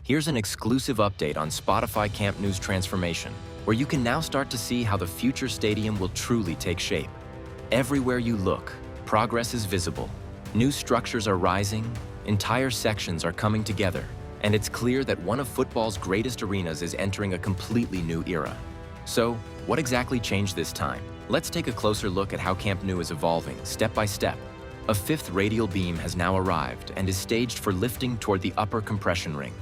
Here's an exclusive update on Spotify Camp Nou's transformation, where you can now start to see how the future stadium will truly take shape. Everywhere you look, progress is visible. New structures are rising, entire sections are coming together, and it's clear that one of football's greatest arenas is entering a completely new era. So, what exactly changed this time? Let's take a closer look at how Camp Nou is evolving, step by step. A fifth radial beam has now arrived and is staged for lifting toward the upper compression ring.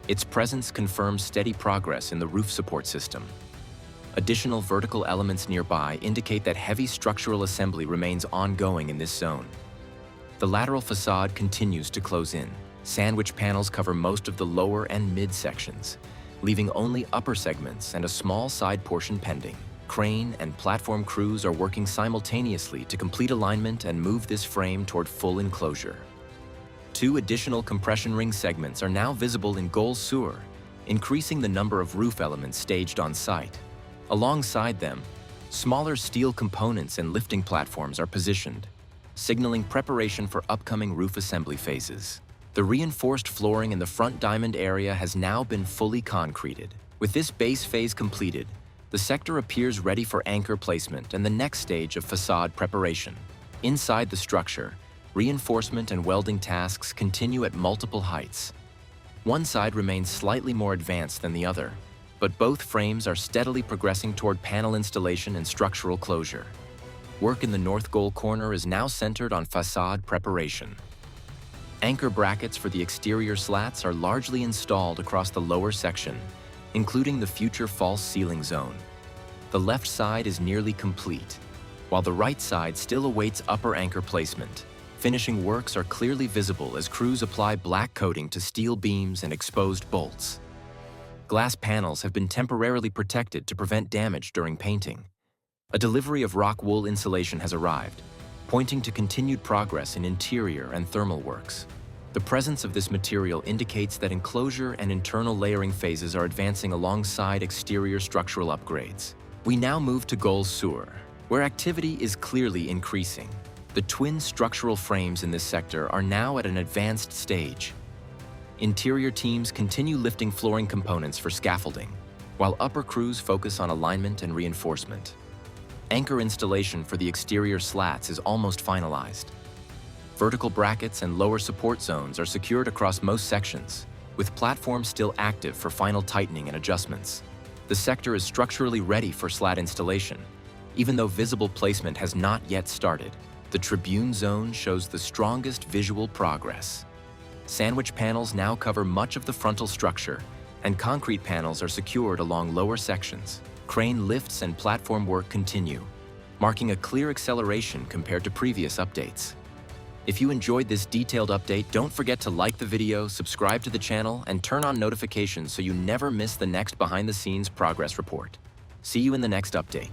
Its presence confirms steady progress in the roof support system. Additional vertical elements nearby indicate that heavy structural assembly remains ongoing in this zone. The lateral facade continues to close in. Sandwich panels cover most of the lower and mid sections, leaving only upper segments and a small side portion pending. Crane and platform crews are working simultaneously to complete alignment and move this frame toward full enclosure. 2 additional compression ring segments are now visible in goal sur, increasing the number of roof elements staged on site. Alongside them, smaller steel components and lifting platforms are positioned, signaling preparation for upcoming roof assembly phases. The reinforced flooring in the front diamond area has now been fully concreted. With this base phase completed, the sector appears ready for anchor placement and the next stage of facade preparation. Inside the structure, reinforcement and welding tasks continue at multiple heights. One side remains slightly more advanced than the other, but both frames are steadily progressing toward panel installation and structural closure. Work in the north goal corner is now centered on facade preparation. Anchor brackets for the exterior slats are largely installed across the lower section, including the future false ceiling zone. The left side is nearly complete, while the right side still awaits upper anchor placement. Finishing works are clearly visible as crews apply black coating to steel beams and exposed bolts. Glass panels have been temporarily protected to prevent damage during painting. A delivery of rock wool insulation has arrived, pointing to continued progress in interior and thermal works. The presence of this material indicates that enclosure and internal layering phases are advancing alongside exterior structural upgrades. We now move to goal sur, where activity is clearly increasing. The twin structural frames in this sector are now at an advanced stage. Interior teams continue lifting flooring components for scaffolding, while upper crews focus on alignment and reinforcement. Anchor installation for the exterior slats is almost finalized. Vertical brackets and lower support zones are secured across most sections, with platforms still active for final tightening and adjustments. The sector is structurally ready for slat installation, even though visible placement has not yet started. The tribune zone shows the strongest visual progress. Sandwich panels now cover much of the frontal structure, and concrete panels are secured along lower sections. Crane lifts and platform work continue, marking a clear acceleration compared to previous updates. If you enjoyed this detailed update, don't forget to like the video, subscribe to the channel, and turn on notifications so you never miss the next behind-the-scenes progress report. See you in the next update.